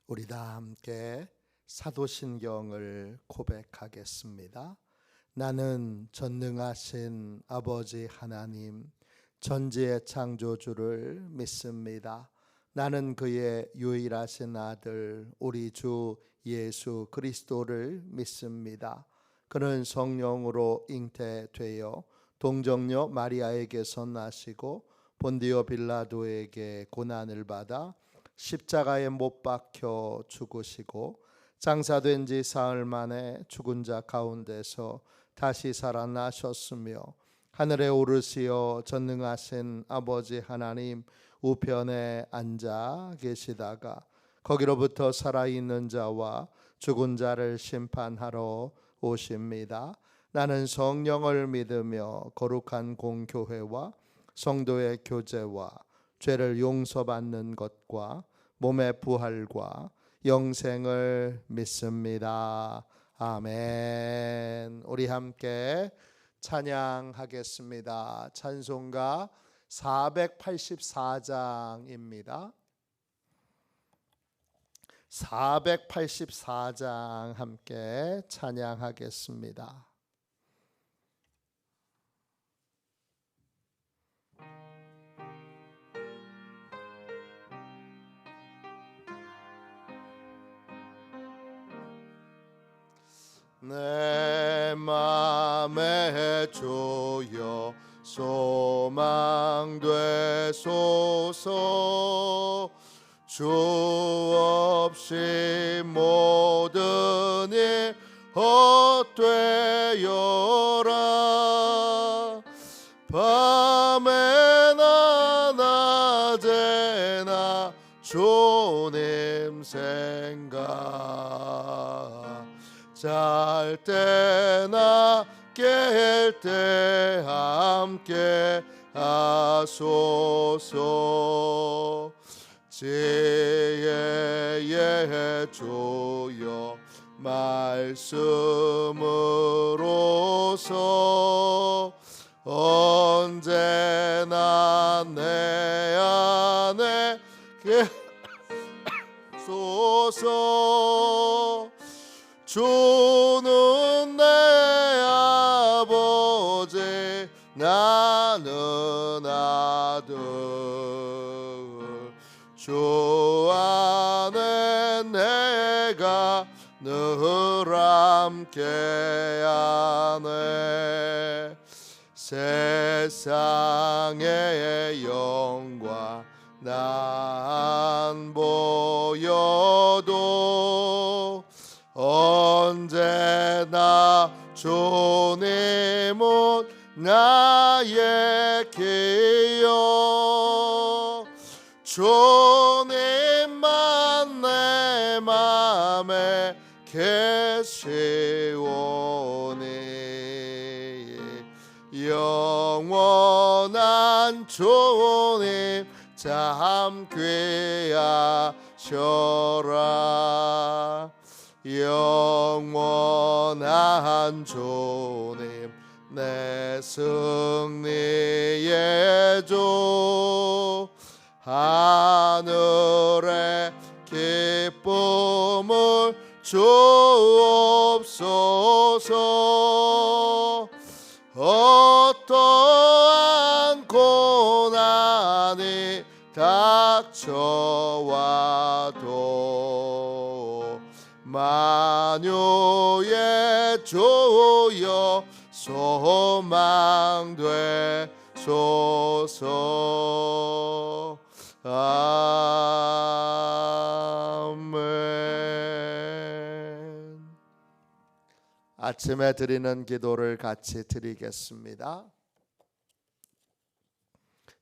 우리 다 함께 사도신경을 고백하겠습니다. 나는 전능하신 아버지 하나님, 전지의 창조주를 믿습니다. 나는 그의 유일하신 아들 우리 주 예수 그리스도를 믿습니다. 그는 성령으로 잉태되어 동정녀 마리아에게서 나시고 본디오 빌라도에게 고난을 받아 십자가에 못 박혀 죽으시고 장사된 지 사흘 만에 죽은 자 가운데서 다시 살아나셨으며 하늘에 오르시어 전능하신 아버지 하나님 우편에 앉아 계시다가 거기로부터 살아있는 자와 죽은 자를 심판하러 오십니다. 나는 성령을 믿으며 거룩한 공교회와 성도의 교제와 죄를 용서받는 것과 몸의 부활과 영생을 믿습니다. 아멘. 우리 함께 찬양하겠습니다. 찬송가 484장입니다. 484장 함께 찬양하겠습니다. 내 맘에 조여 소망 되소서. 주 없이 모든 일 헛되어라. 밤에나 낮에나 주님 생각, 잘 때나 깰 때 함께 하소서. 지혜의 주여 말씀으로서 언제나 내 안에 계소서. 주는 내 아버지 나는 아들, 주 안에 내가 늘 함께하네. 세상의 영광 난 보여도 언제나 주님은 나의 기여. 주님만 내 맘에 계시오니 영원한 주님 참 귀하셔라. 영원한 주님 내 승리의 주, 하늘의 기쁨을 주옵소서. 어떠한 고난이 닥쳐와도 만유의 주여 소망 되소서. 아멘. 아침에 드리는 기도를 같이 드리겠습니다.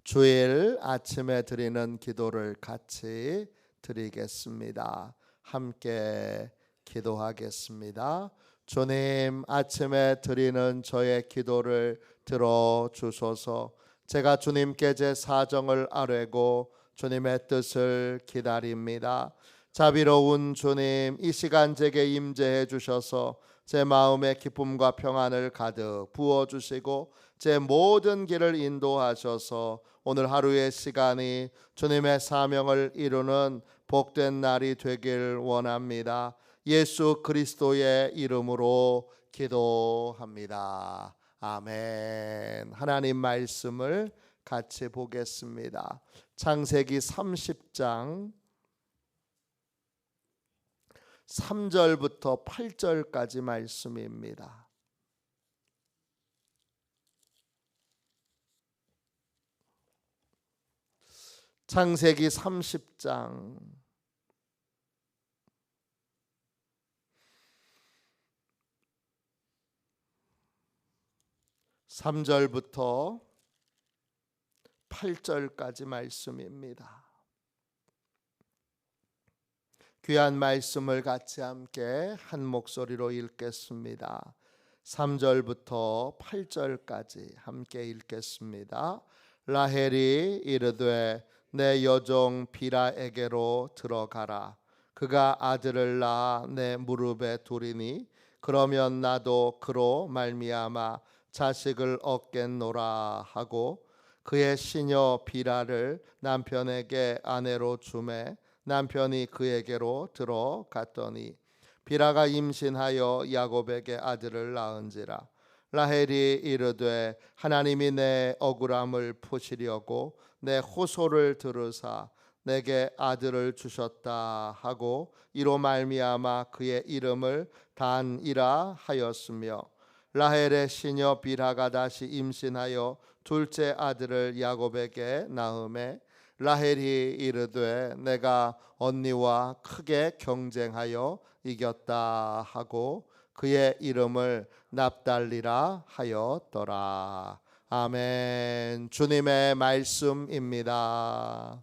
주일 아침에 드리는 기도를 같이 드리겠습니다. 함께 기도하겠습니다. 주님, 아침에 드리는 저의 기도를 들어주소서. 제가 주님께 제 사정을 아뢰고 주님의 뜻을 기다립니다. 자비로운 주님, 이 시간 제게 임재해 주셔서 제 마음에 기쁨과 평안을 가득 부어주시고 제 모든 길을 인도하셔서 오늘 하루의 시간이 주님의 사명을 이루는 복된 날이 되길 원합니다. 예수 그리스도의 이름으로 기도합니다. 아멘. 하나님 말씀을 같이 보겠습니다. 창세기 30장 3절부터 8절까지 말씀입니다. 창세기 30장 3절부터 8절까지 말씀입니다. 귀한 말씀을 같이 함께 한 목소리로 읽겠습니다. 3절부터 8절까지 함께 읽겠습니다. 라헬이 이르되 내 여종 비라에게로 들어가라. 그가 아들을 낳아 내 무릎에 두리니 그러면 나도 그로 말미암아 자식을 얻겠노라 하고 그의 시녀 비라를 남편에게 아내로 주매 남편이 그에게로 들어갔더니 비라가 임신하여 야곱에게 아들을 낳은지라. 라헬이 이르되 하나님이 내 억울함을 푸시려고 내 호소를 들으사 내게 아들을 주셨다 하고 이로 말미암아 그의 이름을 단이라 하였으며 라헬의 시녀 비라가 다시 임신하여 둘째 아들을 야곱에게 낳음에 라헬이 이르되 내가 언니와 크게 경쟁하여 이겼다 하고 그의 이름을 납달리라 하였더라. 아멘. 주님의 말씀입니다.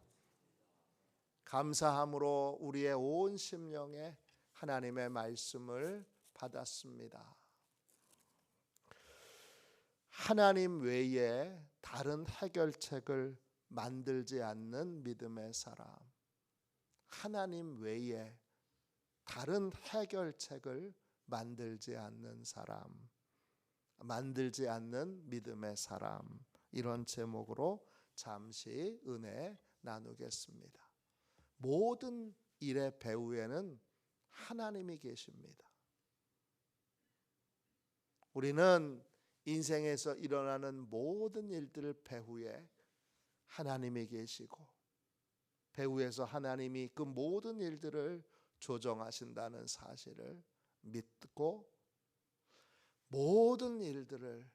감사함으로 우리의 온 심령에 하나님의 말씀을 받았습니다. 하나님 외에 다른 해결책을 만들지 않는 믿음의 사람. 하나님 외에 다른 해결책을 만들지 않는 사람. 만들지 않는 믿음의 사람. 이런 제목으로 잠시 은혜 나누겠습니다. 모든 일의 배후에는 하나님이 계십니다. 우리는 인생에서 일어나는 모든 일들 배후에 하나님이 계시고 배후에서 하나님이 그 모든 일들을 조정하신다는 사실을 믿고 모든 일들을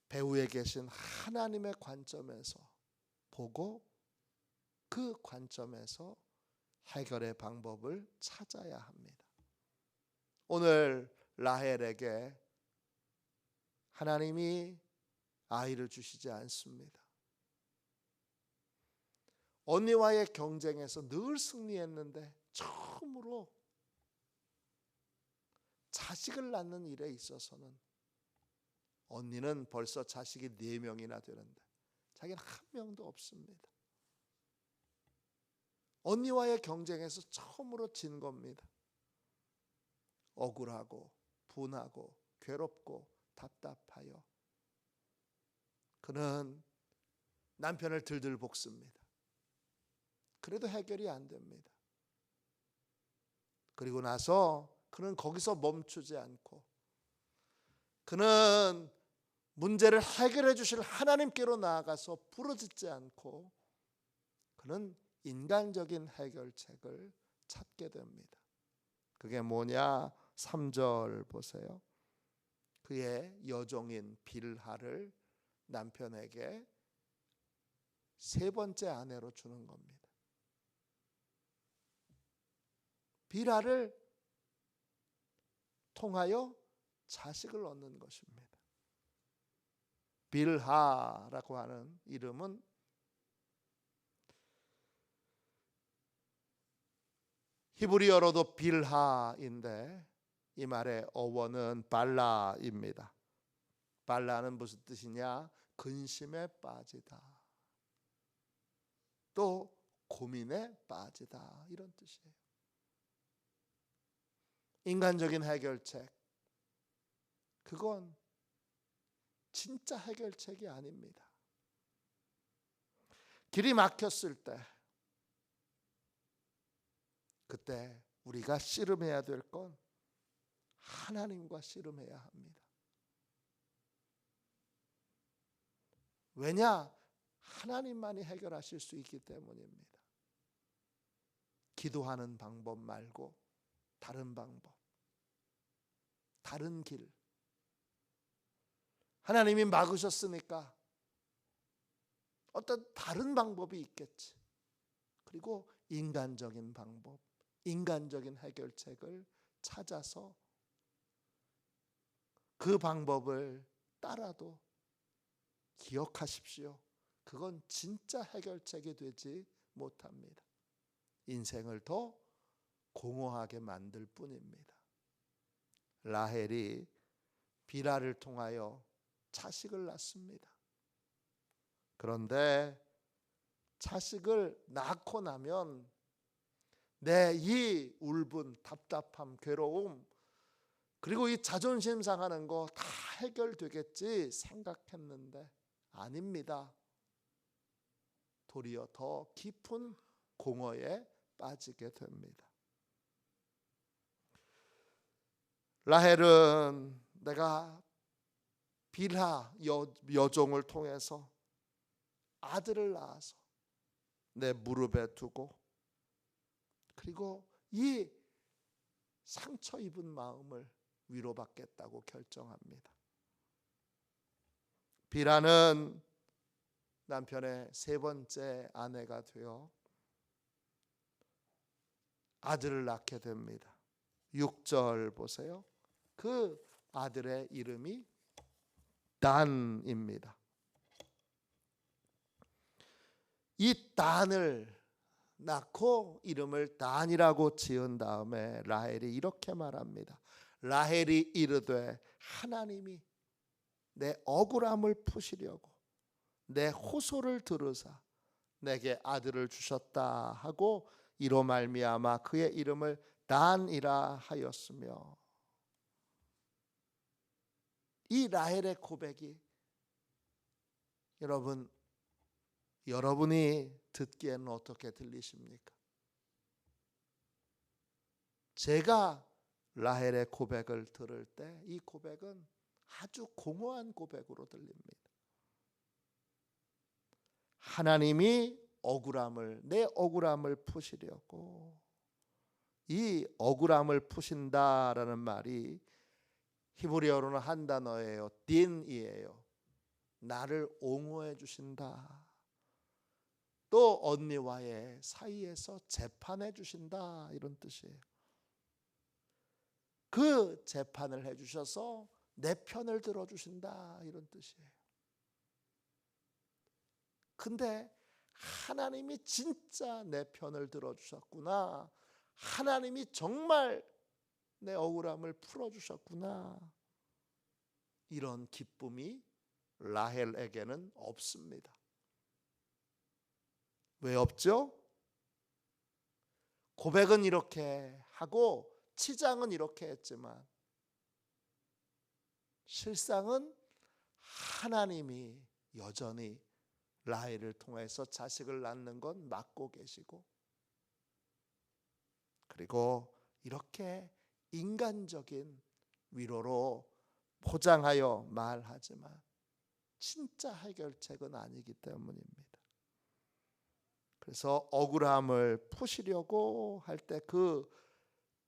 배후에 계신 하나님의 관점에서 보고 그 관점에서 해결의 방법을 찾아야 합니다. 오늘 라헬에게 하나님이 아이를 주시지 않습니다. 언니와의 경쟁에서 늘 승리했는데 처음으로 자식을 낳는 일에 있어서는 언니는 벌써 자식이 4명이나 되는데 자기는 한 명도 없습니다. 언니와의 경쟁에서 처음으로 진 겁니다. 억울하고 분하고 괴롭고 답답하여 그는 남편을 들들 볶습니다. 그래도 해결이 안 됩니다. 그리고 나서 그는 거기서 멈추지 않고 그는 문제를 해결해 주실 하나님께로 나아가서 부르짖지 않고 그는 인간적인 해결책을 찾게 됩니다. 그게 뭐냐? 3절 보세요. 그의 여종인 빌하를 남편에게 세 번째 아내로 주는 겁니다. 빌하를 통하여 자식을 얻는 것입니다. 빌하라고 하는 이름은 히브리어로도 빌하인데 이 말의 어원은 발라입니다. 발라는 무슨 뜻이냐? 근심에 빠지다. 또 고민에 빠지다. 이런 뜻이에요. 인간적인 해결책. 그건 진짜 해결책이 아닙니다. 길이 막혔을 때, 그때 우리가 씨름해야 될 건 하나님과 씨름해야 합니다. 왜냐? 하나님만이 해결하실 수 있기 때문입니다. 기도하는 방법 말고 다른 방법, 다른 길. 하나님이 막으셨으니까 어떤 다른 방법이 있겠지. 그리고 인간적인 방법, 인간적인 해결책을 찾아서 그 방법을 따라도 기억하십시오. 그건 진짜 해결책이 되지 못합니다. 인생을 더 공허하게 만들 뿐입니다. 라헬이 비라를 통하여 자식을 낳습니다. 그런데 자식을 낳고 나면 내 이 울분, 답답함, 괴로움, 그리고 이 자존심 상하는 거 다 해결되겠지 생각했는데 아닙니다. 도리어 더 깊은 공허에 빠지게 됩니다. 라헬은 내가 빌하 여종을 통해서 아들을 낳아서 내 무릎에 두고, 그리고 이 상처 입은 마음을 위로받겠다고 결정합니다. 빌하는 남편의 세 번째 아내가 되어 아들을 낳게 됩니다. 6절 보세요. 그 아들의 이름이 단입니다. 이 단을 낳고 이름을 단이라고 지은 다음에 라헬이 이렇게 말합니다. 라헬이 이르되 하나님이 내 억울함을 푸시려고 내 호소를 들으사 내게 아들을 주셨다 하고 이로 말미암아 그의 이름을 단이라 하였으며. 이 라헬의 고백이 여러분이 듣기에는 어떻게 들리십니까? 제가 라헬의 고백을 들을 때 이 고백은 아주 공허한 고백으로 들립니다. 하나님이 내 억울함을 푸시려고, 이 억울함을 푸신다라는 말이 히브리어로는 한 단어예요. 딘이에요. 나를 옹호해 주신다. 또 언니와의 사이에서 재판해 주신다, 이런 뜻이에요. 그 재판을 해 주셔서 내 편을 들어 주신다, 이런 뜻이에요. 근데 하나님이 진짜 내 편을 들어 주셨구나, 하나님이 정말 내 억울함을 풀어 주셨구나, 이런 기쁨이 라헬에게는 없습니다. 왜 없죠? 고백은 이렇게 하고 치장은 이렇게 했지만 실상은 하나님이 여전히 라헬을 통해서 자식을 낳는 건 막고 계시고, 그리고 이렇게 인간적인 위로로 포장하여 말하지만 진짜 해결책은 아니기 때문입니다. 그래서 억울함을 푸시려고 할 때 그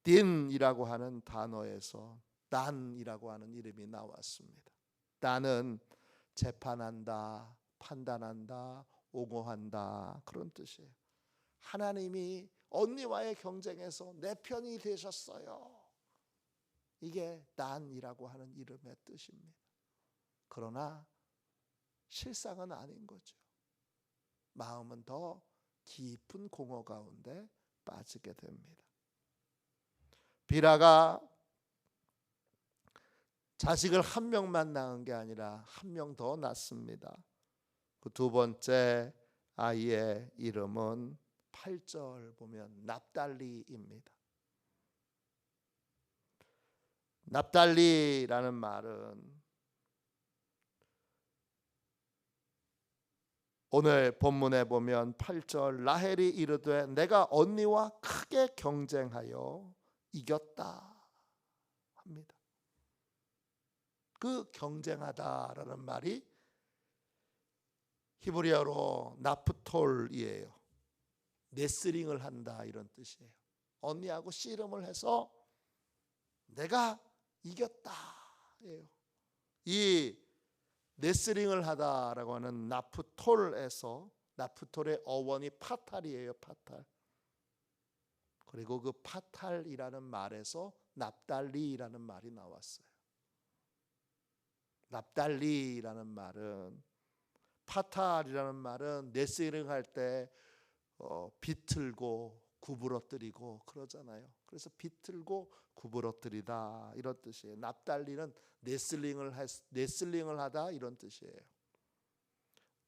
딘이라고 하는 단어에서 단이라고 하는 이름이 나왔습니다. 단은 재판한다, 판단한다, 옹호한다, 그런 뜻이에요. 하나님이 언니와의 경쟁에서 내 편이 되셨어요. 이게 단이라고 하는 이름의 뜻입니다. 그러나 실상은 아닌 거죠. 마음은 더 깊은 공허 가운데 빠지게 됩니다. 비라가 자식을 한 명만 낳은 게 아니라 한 명 더 낳습니다. 그 두 번째 아이의 이름은 8절 보면 납달리입니다. 납달리라는 말은 오늘 본문에 보면 8절 라헬이 이르되 내가 언니와 크게 경쟁하여 이겼다 합니다. 그 경쟁하다라는 말이 히브리어로 나프톨이에요. 네스링을 한다 이런 뜻이에요. 언니하고 씨름을 해서 내가 이겼다 예요. 이 네스링을 하다라고 하는 나프톨에서 나프톨의 어원이 파탈이에요. 파탈. 그리고 그 파탈이라는 말에서 납달리라는 말이 나왔어요. 납달리라는 말은 파탈이라는 말은 네스링 할 때 비틀고 구부러뜨리고 그러잖아요. 그래서 비틀고 구부러뜨리다 이런 뜻이에요. 납달리는 네슬링을 하다 이런 뜻이에요.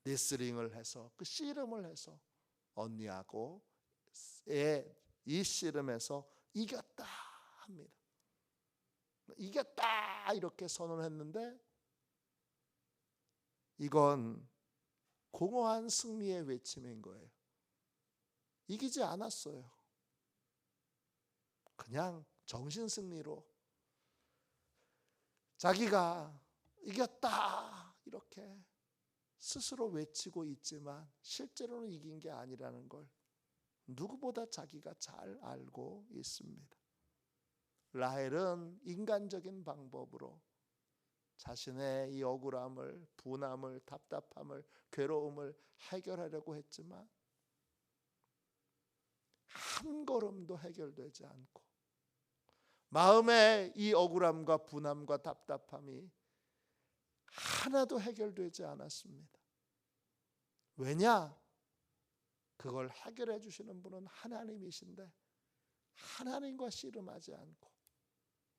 네슬링을 해서 그 씨름을 해서 언니하고 이 씨름에서 이겼다 합니다. 이겼다 이렇게 선언했는데 이건 공허한 승리의 외침인 거예요. 이기지 않았어요. 그냥 정신승리로 자기가 이겼다 이렇게 스스로 외치고 있지만 실제로는 이긴 게 아니라는 걸 누구보다 자기가 잘 알고 있습니다. 라헬은 인간적인 방법으로 자신의 이 억울함을, 분함을, 답답함을, 괴로움을 해결하려고 했지만 한 걸음도 해결되지 않고 마음의 이 억울함과 분함과 답답함이 하나도 해결되지 않았습니다. 왜냐? 그걸 해결해 주시는 분은 하나님이신데 하나님과 씨름하지 않고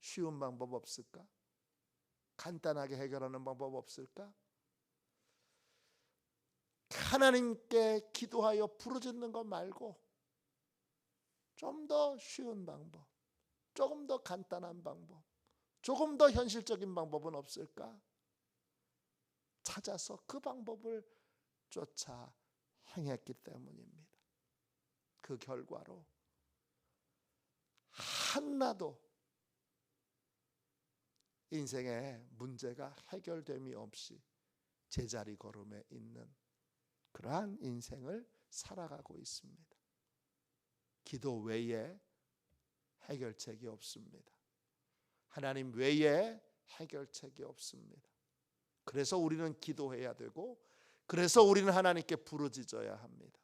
쉬운 방법 없을까? 간단하게 해결하는 방법 없을까? 하나님께 기도하여 부르짖는 것 말고 좀 더 쉬운 방법, 조금 더 간단한 방법, 조금 더 현실적인 방법은 없을까? 찾아서 그 방법을 쫓아 행했기 때문입니다. 그 결과로 하나도 인생의 문제가 해결됨이 없이 제자리 걸음에 있는 그러한 인생을 살아가고 있습니다. 기도 외에 해결책이 없습니다. 하나님 외에 해결책이 없습니다. 그래서 우리는 기도해야 되고 그래서 우리는 하나님께 부르짖어야 합니다.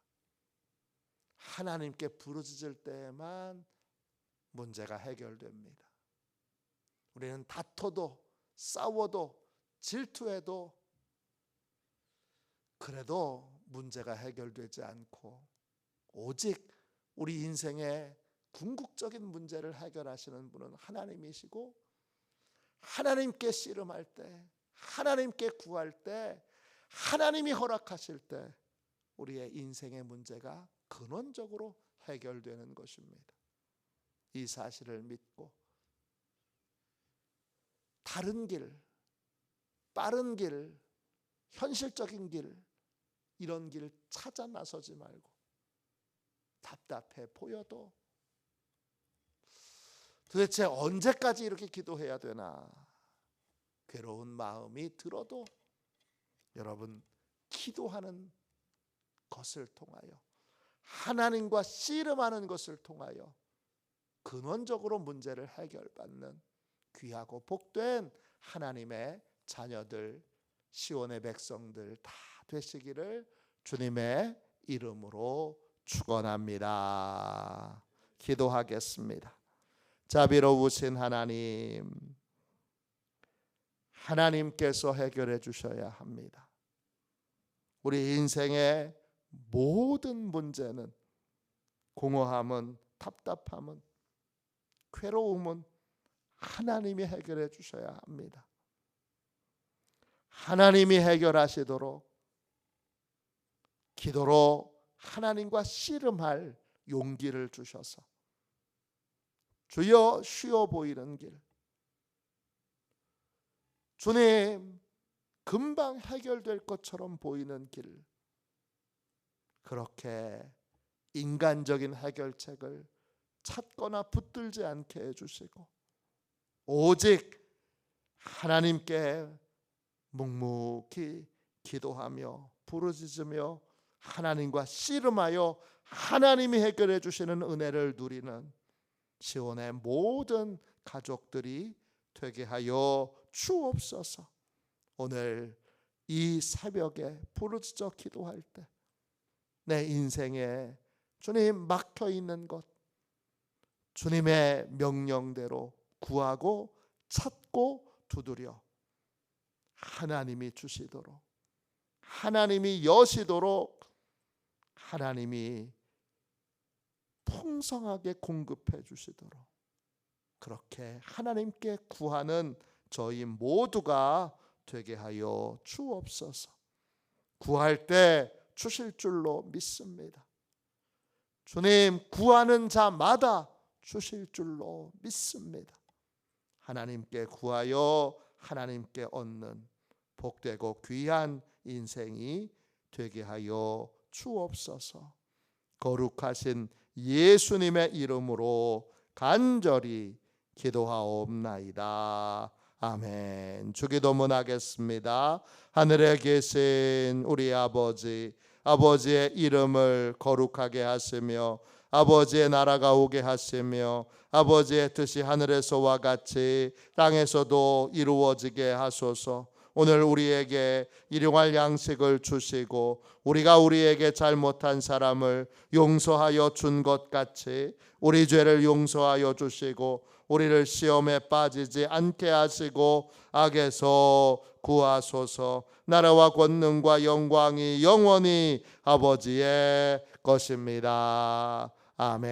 하나님께 부르짖을 때에만 문제가 해결됩니다. 우리는 다퉈도 싸워도 질투해도 그래도 문제가 해결되지 않고 오직 우리 인생의 궁극적인 문제를 해결하시는 분은 하나님이시고 하나님께 씨름할 때 하나님께 구할 때 하나님이 허락하실 때 우리의 인생의 문제가 근원적으로 해결되는 것입니다. 이 사실을 믿고 다른 길, 빠른 길, 현실적인 길 이런 길 찾아 나서지 말고 답답해 보여도 도대체 언제까지 이렇게 기도해야 되나 괴로운 마음이 들어도 여러분 기도하는 것을 통하여 하나님과 씨름하는 것을 통하여 근원적으로 문제를 해결받는 귀하고 복된 하나님의 자녀들 시온의 백성들 다 되시기를 주님의 이름으로 축원합니다. 기도하겠습니다. 자비로우신 하나님, 하나님께서 해결해 주셔야 합니다. 우리 인생의 모든 문제는 공허함은 답답함은 괴로움은 하나님이 해결해 주셔야 합니다. 하나님이 해결하시도록 기도로 하나님과 씨름할 용기를 주셔서 주여 쉬워 보이는 길 주님 금방 해결될 것처럼 보이는 길 그렇게 인간적인 해결책을 찾거나 붙들지 않게 해주시고 오직 하나님께 묵묵히 기도하며 부르짖으며 하나님과 씨름하여 하나님이 해결해 주시는 은혜를 누리는 시온의 모든 가족들이 되게 하여 주옵소서. 오늘 이 새벽에 부르짖어 기도할 때 내 인생에 주님 막혀 있는 것 주님의 명령대로 구하고 찾고 두드려 하나님이 주시도록, 하나님이 여시도록, 하나님이 풍성하게 공급해 주시도록 그렇게 하나님께 구하는 저희 모두가 되게 하여 주옵소서. 구할 때 주실 줄로 믿습니다. 주님, 구하는 자마다 주실 줄로 믿습니다. 하나님께 구하여 하나님께 얻는 복되고 귀한 인생이 되게 하여 주옵소서. 거룩하신 예수님의 이름으로 간절히 기도하옵나이다. 아멘. 주기도문 하겠습니다. 하늘에 계신 우리 아버지, 아버지의 이름을 거룩하게 하시며 아버지의 나라가 오게 하시며 아버지의 뜻이 하늘에서와 같이 땅에서도 이루어지게 하소서. 오늘 우리에게 일용할 양식을 주시고 우리가 우리에게 잘못한 사람을 용서하여 준 것 같이 우리 죄를 용서하여 주시고 우리를 시험에 빠지지 않게 하시고 악에서 구하소서. 나라와 권능과 영광이 영원히 아버지의 것입니다. 아멘.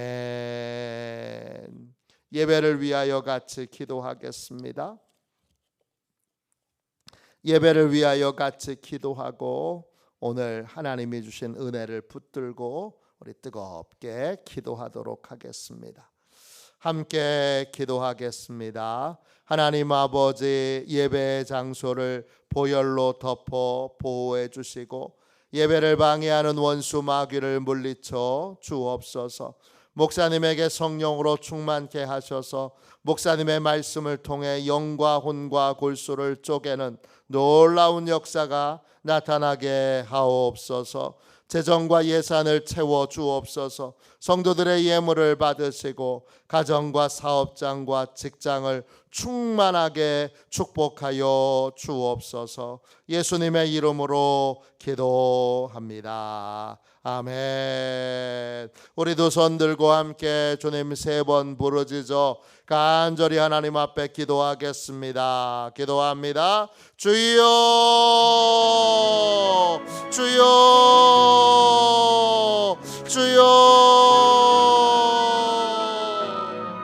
예배를 위하여 같이 기도하겠습니다. 예배를 위하여 같이 기도하고 오늘 하나님이 주신 은혜를 붙들고 우리 뜨겁게 기도하도록 하겠습니다. 함께 기도하겠습니다. 하나님 아버지, 예배의 장소를 보혈로 덮어 보호해 주시고 예배를 방해하는 원수 마귀를 물리쳐 주옵소서. 목사님에게 성령으로 충만케 하셔서 목사님의 말씀을 통해 영과 혼과 골수를 쪼개는 놀라운 역사가 나타나게 하옵소서. 재정과 예산을 채워 주옵소서. 성도들의 예물을 받으시고 가정과 사업장과 직장을 충만하게 축복하여 주옵소서. 예수님의 이름으로 기도합니다. 아멘. 우리도 손 들고 함께 주님 3번 부르짖어 간절히 하나님 앞에 기도하겠습니다. 기도합니다. 주여, 주여.